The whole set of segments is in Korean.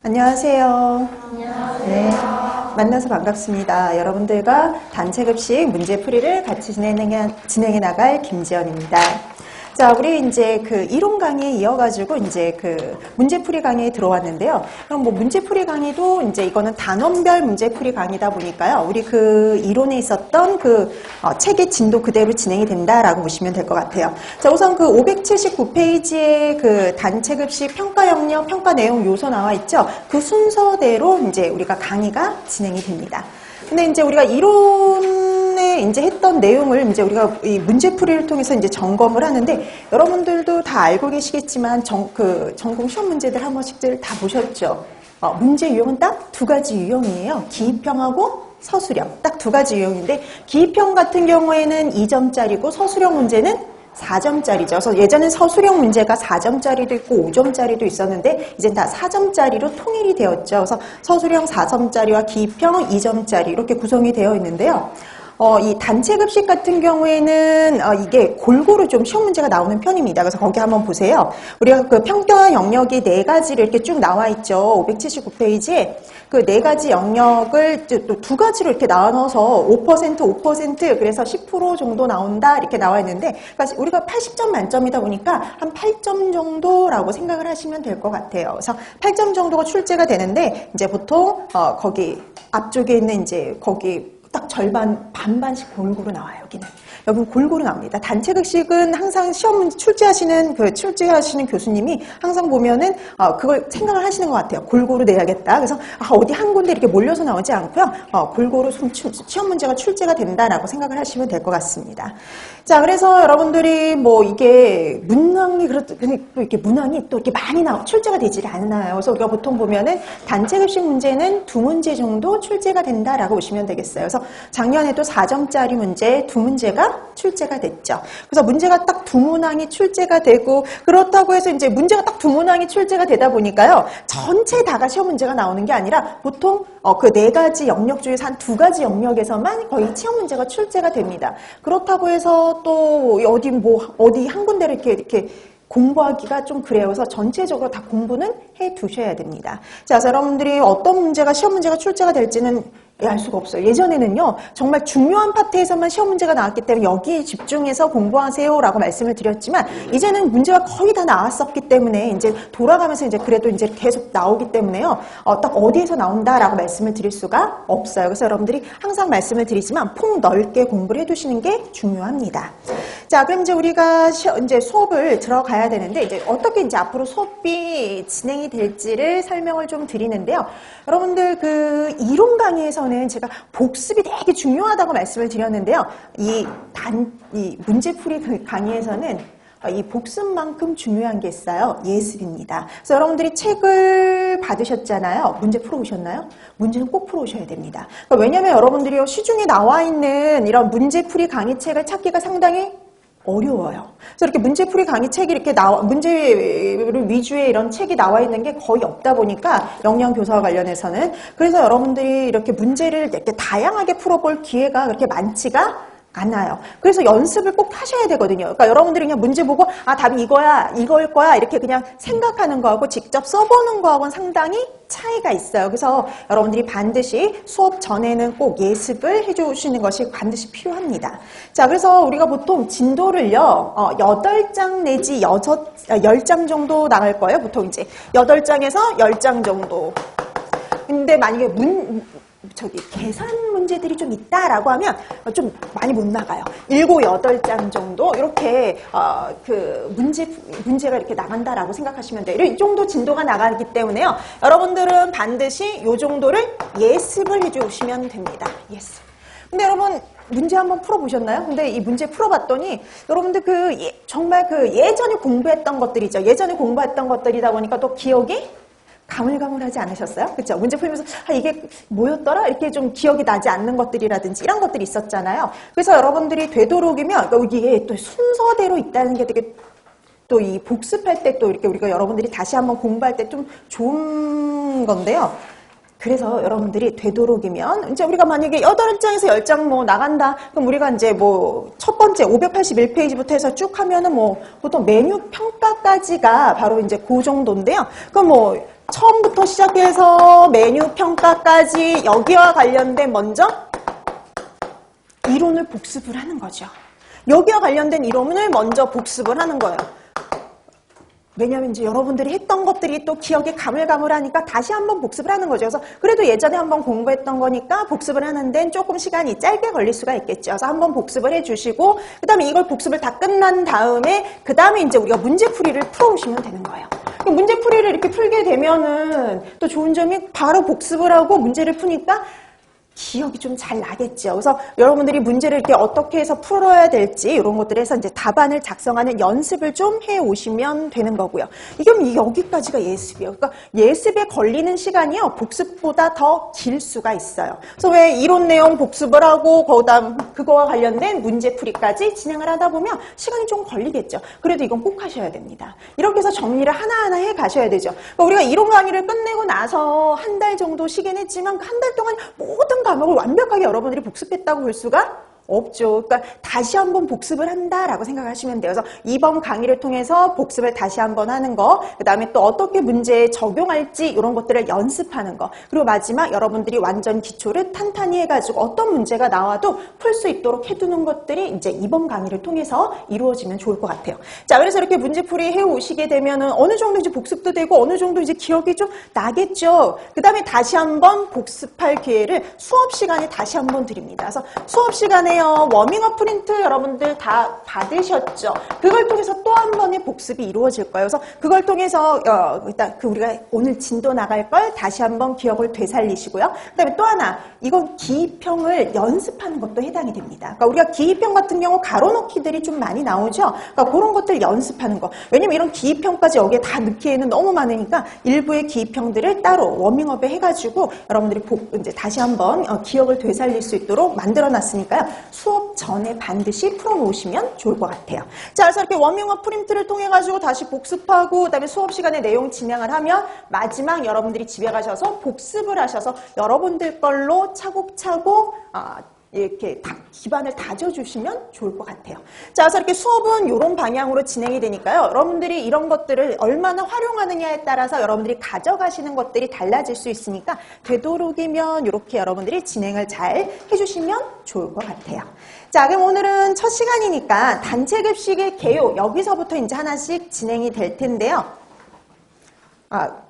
안녕하세요. 안녕하세요. 네, 만나서 반갑습니다. 여러분들과 단체급식 문제풀이를 같이 진행해 나갈 김지연입니다. 자, 우리 이제 그 이론 강의에 이어가지고 이제 그 문제풀이 강의에 들어왔는데요. 그럼 뭐 문제풀이 강의도 이제 이거는 단원별 문제풀이 강의다 보니까요. 우리 그 이론에 있었던 그 책의 진도 그대로 진행이 된다라고 보시면 될 것 같아요. 자, 우선 그 579페이지에 그 단체급식 평가 영역, 평가 내용 요소 나와 있죠. 그 순서대로 이제 우리가 강의가 진행이 됩니다. 근데 이제 우리가 이론에 이제 했던 내용을 이제 우리가 이 문제풀이를 통해서 이제 점검을 하는데, 여러분들도 다 알고 계시겠지만 전공 시험 문제들 한 번씩들 다 보셨죠? 문제 유형은 딱 두 가지 유형이에요. 기입형하고 서술형. 딱 두 가지 유형인데, 기입형 같은 경우에는 2점짜리고 서술형 문제는 4점짜리죠. 그래서 예전엔 서술형 문제가 4점짜리도 있고 5점짜리도 있었는데 이젠 다 4점짜리로 통일이 되었죠. 그래서 서술형 4점짜리와 기입형 2점짜리 이렇게 구성이 되어 있는데요. 이 단체급식 같은 경우에는 이게 골고루 좀 시험 문제가 나오는 편입니다. 그래서 거기 한번 보세요. 우리가 그 평가 영역이 4가지로 이렇게 쭉 나와 있죠. 579페이지에 그 4가지 영역을 또 2가지로 이렇게 나눠서 5%, 5% 그래서 10% 정도 나온다 이렇게 나와 있는데, 그러니까 우리가 80점 만점이다 보니까 한 8점 정도라고 생각을 하시면 될 것 같아요. 그래서 8점 정도가 출제가 되는데, 이제 보통 거기 앞쪽에 있는 이제 거기 딱 절반, 반반씩 골고루 나와요, 여기는. 여기는 골고루 나옵니다. 단체급식은 항상 시험 문제 출제하시는 교수님이 항상 보면은, 그걸 생각을 하시는 것 같아요. 골고루 내야겠다. 그래서, 어디 한 군데 이렇게 몰려서 나오지 않고요. 골고루 시험 문제가 출제가 된다라고 생각을 하시면 될 것 같습니다. 자, 그래서 여러분들이 뭐 이게 문항이 또 이렇게 문항이 또 이렇게 많이 출제가 되질 않아요. 그래서 우리가 보통 보면은 단체급식 문제는 2문제 정도 출제가 된다라고 보시면 되겠어요. 그래서 작년에도 4점짜리 문제 2문제가 출제가 됐죠. 그래서 문제가 딱 2문항이 출제가 되고, 그렇다고 해서 이제 문제가 딱 2문항이 출제가 되다 보니까요. 전체 다가 시험 문제가 나오는 게 아니라 보통 그 4가지 영역 중에서 한 2가지 영역에서만 거의 시험 문제가 출제가 됩니다. 그렇다고 해서 또 어디 한 군데를 이렇게 공부하기가 좀 그래요. 그래서 전체적으로 다 공부는 해 두셔야 됩니다. 자, 그래서 여러분들이 어떤 시험 문제가 출제가 될지는 알 수가 없어요. 예전에는요, 정말 중요한 파트에서만 시험 문제가 나왔기 때문에 여기에 집중해서 공부하세요라고 말씀을 드렸지만, 이제는 문제가 거의 다 나왔었기 때문에 이제 돌아가면서 이제 그래도 이제 계속 나오기 때문에요, 딱 어디에서 나온다라고 말씀을 드릴 수가 없어요. 그래서 여러분들이 항상 말씀을 드리지만 폭넓게 공부를 해두시는 게 중요합니다. 자, 그럼 이제 우리가 이제 수업을 들어가야 되는데, 이제 어떻게 이제 앞으로 수업이 진행이 될지를 설명을 좀 드리는데요. 여러분들 그 이론 강의에서는 제가 복습이 되게 중요하다고 말씀을 드렸는데요. 이 문제풀이 강의에서는 이 복습만큼 중요한 게 있어요. 예습입니다. 그래서 여러분들이 책을 받으셨잖아요. 문제 풀어오셨나요? 문제는 꼭 풀어오셔야 됩니다. 그러니까 왜냐하면 여러분들이 시중에 나와 있는 이런 문제풀이 강의책을 찾기가 상당히 어려워요. 그래서 이렇게 문제풀이 강의 책이 이렇게 문제를 위주의 이런 책이 나와 있는 게 거의 없다 보니까, 영양교사와 관련해서는. 그래서 여러분들이 이렇게 문제를 이렇게 다양하게 풀어볼 기회가 그렇게 많지가 않아요. 그래서 연습을 꼭 하셔야 되거든요. 그러니까 여러분들이 그냥 문제 보고 답이 이걸 거야 이렇게 그냥 생각하는 거하고 직접 써보는 거하고는 상당히 차이가 있어요. 그래서 여러분들이 반드시 수업 전에는 꼭 예습을 해주시는 것이 반드시 필요합니다. 자, 그래서 우리가 보통 진도를요, 8장 내지 10장 정도 나갈 거예요. 보통 이제 8장에서 10장 정도. 근데 만약에 계산 문제들이 좀 있다라고 하면 좀 많이 못 나가요. 7, 8장 정도 이렇게 문제가 이렇게 나간다라고 생각하시면 돼요. 이 정도 진도가 나가기 때문에요. 여러분들은 반드시 이 정도를 예습을 해주시면 됩니다. 예습. 근데 여러분 문제 한번 풀어보셨나요? 근데 이 문제 풀어봤더니 여러분들 정말 예전에 공부했던 것들이죠. 예전에 공부했던 것들이다 보니까 또 기억이 가물가물하지 않으셨어요? 그렇죠? 문제 풀면서 이게 뭐였더라? 이렇게 좀 기억이 나지 않는 것들이라든지 이런 것들이 있었잖아요. 그래서 여러분들이 되도록이면 이게 또 순서대로 있다는 게 되게 또 이 복습할 때 또 이렇게 우리가 여러분들이 다시 한번 공부할 때 좀 좋은 건데요. 그래서 여러분들이 되도록이면 이제 우리가 만약에 8장에서 10장 뭐 나간다. 그럼 우리가 이제 뭐 첫 번째 581페이지부터 해서 쭉 하면은 뭐 보통 메뉴 평가까지가 바로 이제 그 정도인데요. 그럼 뭐 처음부터 시작해서 메뉴 평가까지 여기와 관련된 먼저 이론을 복습을 하는 거죠. 여기와 관련된 이론을 먼저 복습을 하는 거예요. 왜냐하면 이제 여러분들이 했던 것들이 또 기억에 가물가물하니까 다시 한번 복습을 하는 거죠. 그래서 그래도 예전에 한번 공부했던 거니까 복습을 하는 데는 조금 시간이 짧게 걸릴 수가 있겠죠. 그래서 한번 복습을 해주시고 그 다음에 이걸 복습을 다 끝난 다음에 그 다음에 이제 우리가 문제풀이를 풀어오시면 되는 거예요. 문제풀이를 이렇게 풀게 되면은 또 좋은 점이 바로 복습을 하고 문제를 푸니까 기억이 좀 잘 나겠죠. 그래서 여러분들이 문제를 이렇게 어떻게 해서 풀어야 될지 이런 것들에서 이제 답안을 작성하는 연습을 좀 해 오시면 되는 거고요. 이게 여기까지가 예습이에요. 그러니까 예습에 걸리는 시간이요. 복습보다 더 길 수가 있어요. 그래서 왜 이론 내용 복습을 하고 그다음 그거와 관련된 문제풀이까지 진행을 하다 보면 시간이 좀 걸리겠죠. 그래도 이건 꼭 하셔야 됩니다. 이렇게 해서 정리를 하나하나 해 가셔야 되죠. 그러니까 우리가 이론 강의를 끝내고 나서 한 달 정도 쉬긴 했지만 한 달 동안 모든 과목을 완벽하게 여러분들이 복습했다고 볼 수가 없죠. 그러니까 다시 한번 복습을 한다라고 생각하시면 돼요. 그래서 이번 강의를 통해서 복습을 다시 한번 하는 거, 그 다음에 또 어떻게 문제에 적용할지 이런 것들을 연습하는 거, 그리고 마지막 여러분들이 완전 기초를 탄탄히 해가지고 어떤 문제가 나와도 풀 수 있도록 해두는 것들이 이제 이번 강의를 통해서 이루어지면 좋을 것 같아요. 자, 그래서 이렇게 문제풀이 해오시게 되면은 어느 정도 이제 복습도 되고 어느 정도 이제 기억이 좀 나겠죠. 그 다음에 다시 한번 복습할 기회를 수업 시간에 다시 한번 드립니다. 그래서 수업 시간에 워밍업 프린트 여러분들 다 받으셨죠? 그걸 통해서 또 한 번의 복습이 이루어질 거예요. 그래서 그걸 통해서 일단 우리가 오늘 진도 나갈 걸 다시 한번 기억을 되살리시고요. 그다음에 또 하나, 이건 기입형을 연습하는 것도 해당이 됩니다. 그러니까 우리가 기입형 같은 경우 가로넣기들이 좀 많이 나오죠. 그러니까 그런 것들 연습하는 거. 왜냐면 이런 기입형까지 여기에 다 넣기에는 너무 많으니까 일부의 기입형들을 따로 워밍업에 해가지고 여러분들이 이제 다시 한번 기억을 되살릴 수 있도록 만들어놨으니까요. 수업 전에 반드시 풀어놓으시면 좋을 것 같아요. 자, 그래서 이렇게 워밍업 프린트를 통해가지고 다시 복습하고 그다음에 수업 시간에 내용 진행을 하면 마지막 여러분들이 집에 가셔서 복습을 하셔서 여러분들 걸로 차곡차곡 이렇게 기반을 다져주시면 좋을 것 같아요. 자, 그래서 이렇게 수업은 이런 방향으로 진행이 되니까요. 여러분들이 이런 것들을 얼마나 활용하느냐에 따라서 여러분들이 가져가시는 것들이 달라질 수 있으니까 되도록이면 이렇게 여러분들이 진행을 잘 해주시면 좋을 것 같아요. 자, 그럼 오늘은 첫 시간이니까 단체 급식의 개요 여기서부터 이제 하나씩 진행이 될 텐데요.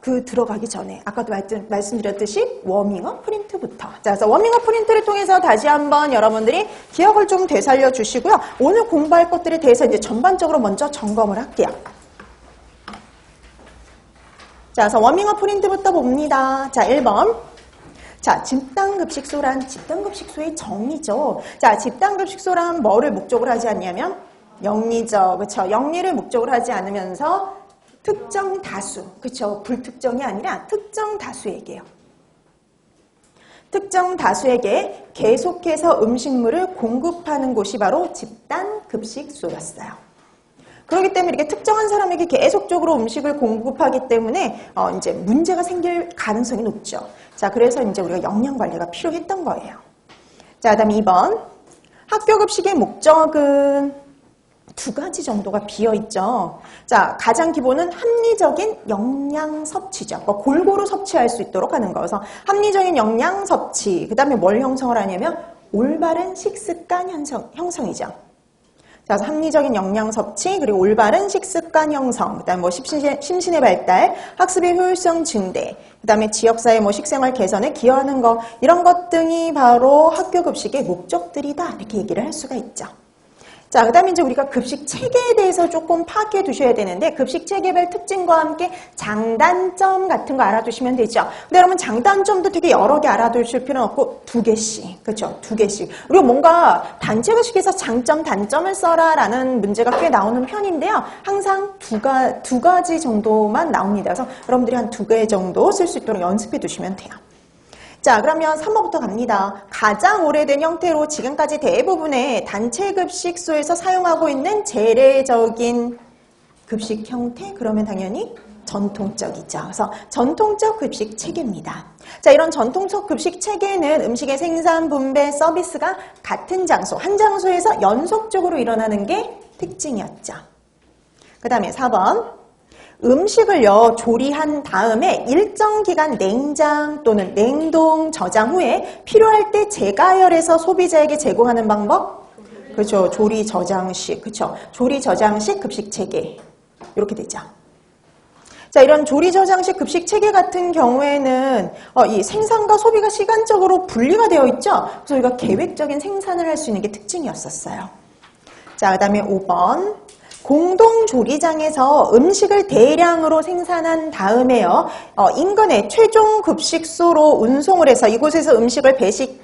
들어가기 전에 아까도 말씀드렸듯이 워밍업 프린트부터. 자, 그래서 워밍업 프린트를 통해서 다시 한번 여러분들이 기억을 좀 되살려 주시고요. 오늘 공부할 것들에 대해서 이제 전반적으로 먼저 점검을 할게요. 자, 그래서 워밍업 프린트부터 봅니다. 자, 1번. 자, 집단급식소란 집단급식소의 정의죠. 자, 집단급식소란 뭐를 목적으로 하지 않냐면 영리죠. 그렇죠? 영리를 목적으로 하지 않으면서 특정 다수, 그렇죠? 불특정이 아니라 특정 다수에게요. 특정 다수에게 계속해서 음식물을 공급하는 곳이 바로 집단급식소였어요. 그렇기 때문에 이렇게 특정한 사람에게 계속적으로 음식을 공급하기 때문에 이제 문제가 생길 가능성이 높죠. 자, 그래서 이제 우리가 영양 관리가 필요했던 거예요. 자, 그다음에 2번. 학교 급식의 목적은 두 가지 정도가 비어있죠. 자, 가장 기본은 합리적인 영양 섭취죠. 그러니까 골고루 섭취할 수 있도록 하는 거. 그래서 합리적인 영양 섭취, 그 다음에 뭘 형성을 하냐면 올바른 식습관 형성이죠. 자, 그래서 합리적인 영양 섭취, 그리고 올바른 식습관 형성, 그 다음에 뭐 심신의 발달, 학습의 효율성 증대, 그 다음에 지역사회 뭐 식생활 개선에 기여하는 거, 이런 것 등이 바로 학교 급식의 목적들이다. 이렇게 얘기를 할 수가 있죠. 자, 그 다음에 이제 우리가 급식 체계에 대해서 조금 파악해 두셔야 되는데, 급식 체계별 특징과 함께 장단점 같은 거 알아두시면 되죠. 근데 여러분, 장단점도 되게 여러 개 알아두실 필요는 없고, 2개씩. 그렇죠? 2개씩. 그리고 뭔가 단체 급식에서 장점, 단점을 써라 라는 문제가 꽤 나오는 편인데요. 항상 두 가지 정도만 나옵니다. 그래서 여러분들이 한 2개 정도 쓸 수 있도록 연습해 두시면 돼요. 자, 그러면 3번부터 갑니다. 가장 오래된 형태로 지금까지 대부분의 단체 급식소에서 사용하고 있는 재래적인 급식 형태? 그러면 당연히 전통적이죠. 그래서 전통적 급식 체계입니다. 자, 이런 전통적 급식 체계는 음식의 생산, 분배, 서비스가 같은 장소, 한 장소에서 연속적으로 일어나는 게 특징이었죠. 그 다음에 4번. 음식을요, 조리한 다음에 일정 기간 냉장 또는 냉동, 저장 후에 필요할 때 재가열해서 소비자에게 제공하는 방법? 그렇죠. 조리 저장식. 그렇죠. 조리 저장식 급식 체계. 이렇게 되죠. 자, 이런 조리 저장식 급식 체계 같은 경우에는 이 생산과 소비가 시간적으로 분리가 되어 있죠. 그래서 우리가 계획적인 생산을 할 수 있는 게 특징이었었어요. 자, 그 다음에 5번. 공동조리장에서 음식을 대량으로 생산한 다음에요. 인근의 최종 급식소로 운송을 해서 이곳에서 음식을 배식이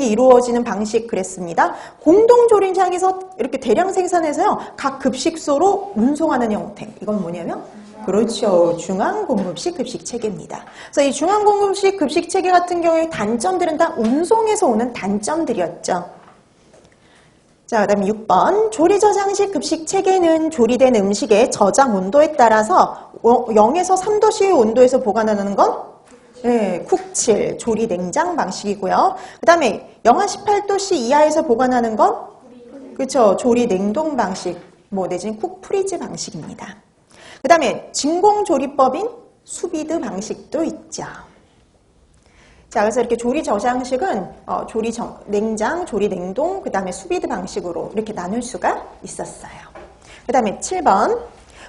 이루어지는 방식 그랬습니다. 공동조리장에서 이렇게 대량 생산해서요. 각 급식소로 운송하는 형태. 이건 뭐냐면 그렇죠. 중앙공급식 급식체계입니다. 그래서 이 중앙공급식 급식체계 같은 경우에 단점들은 다 운송에서 오는 단점들이었죠. 자, 그 다음에 6번. 조리저장식 급식체계는 조리된 음식의 저장 온도에 따라서 0에서 3도씨의 온도에서 보관하는 건 네, 쿡칠, 조리 냉장 방식이고요. 그 다음에 영하 18도씨 이하에서 보관하는 건 그렇죠. 조리 냉동 방식, 내지는 쿡 프리즈 방식입니다. 그 다음에 진공조리법인 수비드 방식도 있죠. 자, 그래서 이렇게 조리 저장식은 냉장, 조리 냉동, 그 다음에 수비드 방식으로 이렇게 나눌 수가 있었어요. 그 다음에 7번.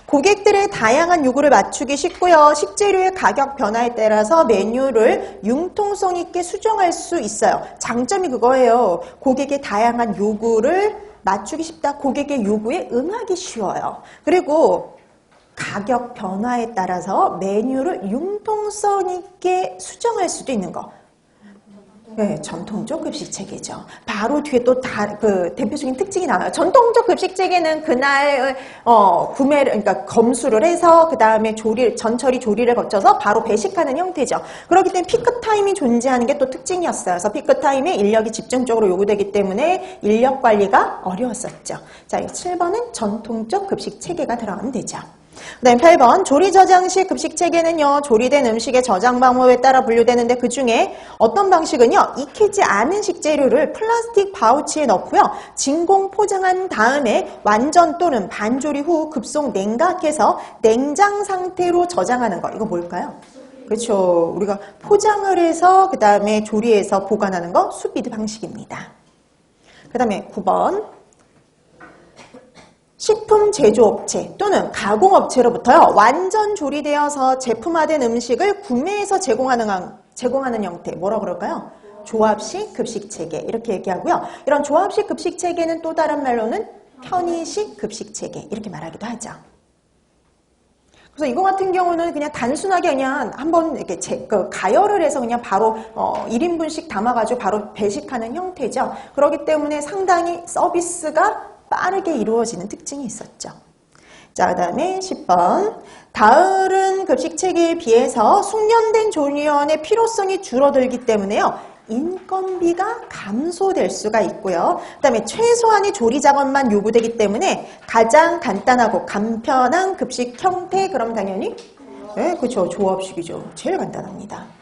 고객들의 다양한 요구를 맞추기 쉽고요. 식재료의 가격 변화에 따라서 메뉴를 융통성 있게 수정할 수 있어요. 장점이 그거예요. 고객의 다양한 요구를 맞추기 쉽다. 고객의 요구에 응하기 쉬워요. 그리고 가격 변화에 따라서 메뉴를 융통성 있게 수정할 수도 있는 거. 네, 전통적 급식 체계죠. 바로 뒤에 또 대표적인 특징이 나와요. 전통적 급식 체계는 그날 그러니까 검수를 해서 그 다음에 전처리 조리를 거쳐서 바로 배식하는 형태죠. 그렇기 때문에 피크 타임이 존재하는 게 또 특징이었어요. 그래서 피크 타임에 인력이 집중적으로 요구되기 때문에 인력 관리가 어려웠었죠. 자, 7번은 전통적 급식 체계가 들어가면 되죠. 그 다음에 8번. 조리 저장식 급식 체계는요, 조리된 음식의 저장 방법에 따라 분류되는데 그 중에 어떤 방식은요, 익히지 않은 식재료를 플라스틱 파우치에 넣고요, 진공 포장한 다음에 완전 또는 반조리 후 급속 냉각해서 냉장 상태로 저장하는 거. 이거 뭘까요? 그렇죠. 우리가 포장을 해서 그 다음에 조리해서 보관하는 거 수비드 방식입니다. 그 다음에 9번. 식품 제조업체 또는 가공업체로부터요, 완전 조리되어서 제품화된 음식을 구매해서 제공하는 형태. 뭐라고 그럴까요? 조합식 급식체계. 이렇게 얘기하고요. 이런 조합식 급식체계는 또 다른 말로는 편의식 급식체계. 이렇게 말하기도 하죠. 그래서 이거 같은 경우는 그냥 단순하게 그냥 한번 이렇게 가열을 해서 그냥 바로 1인분씩 담아가지고 바로 배식하는 형태죠. 그렇기 때문에 상당히 서비스가 빠르게 이루어지는 특징이 있었죠. 자, 그 다음에 10번. 다른 급식체계에 비해서 숙련된 조리원의 필요성이 줄어들기 때문에요, 인건비가 감소될 수가 있고요. 그 다음에 최소한의 조리 작업만 요구되기 때문에 가장 간단하고 간편한 급식 형태, 그럼 당연히 네, 그렇죠. 조합식이죠. 제일 간단합니다.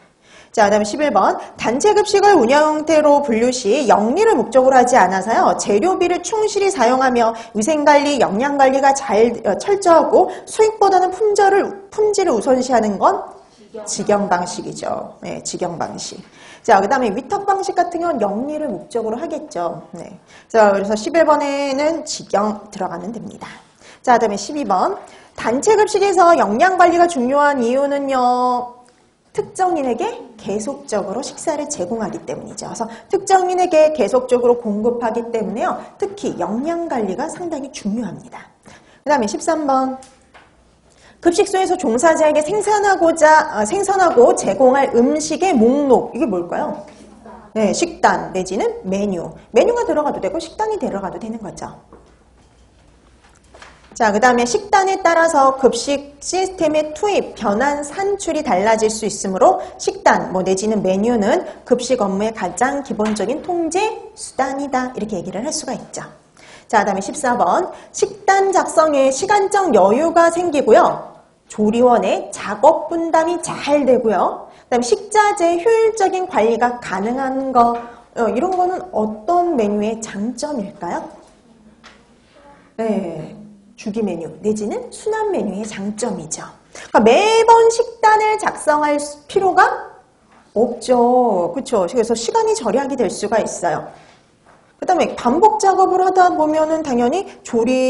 자, 그 다음에 11번. 단체 급식을 운영 형태로 분류 시 영리를 목적으로 하지 않아서요, 재료비를 충실히 사용하며 위생관리, 영양관리가 철저하고 수익보다는 품질을 우선시하는 건 직영 방식이죠. 네, 직영 방식. 자, 그 다음에 위탁 방식 같은 경우는 영리를 목적으로 하겠죠. 네. 자, 그래서 11번에는 직영 들어가면 됩니다. 자, 그 다음에 12번. 단체 급식에서 영양관리가 중요한 이유는요, 특정인에게 계속적으로 식사를 제공하기 때문이죠. 그래서 특정인에게 계속적으로 공급하기 때문에요, 특히 영양관리가 상당히 중요합니다. 그 다음에 13번. 급식소에서 종사자에게 생산하고 제공할 음식의 목록. 이게 뭘까요? 네, 식단 내지는 메뉴. 메뉴가 들어가도 되고 식단이 들어가도 되는 거죠. 자, 그 다음에 식단에 따라서 급식 시스템의 투입, 변환, 산출이 달라질 수 있으므로 식단, 내지는 메뉴는 급식 업무의 가장 기본적인 통제 수단이다. 이렇게 얘기를 할 수가 있죠. 자, 그다음에 14번. 식단 작성에 시간적 여유가 생기고요. 조리원의 작업 분담이 잘 되고요. 그다음에 식자재 효율적인 관리가 가능한 거, 이런 거는 어떤 메뉴의 장점일까요? 네, 주기 메뉴 내지는 순환 메뉴의 장점이죠. 그러니까 매번 식단을 작성할 필요가 없죠. 그렇죠? 그래서 시간이 절약이 될 수가 있어요. 그 다음에 반복 작업을 하다 보면은 당연히 조리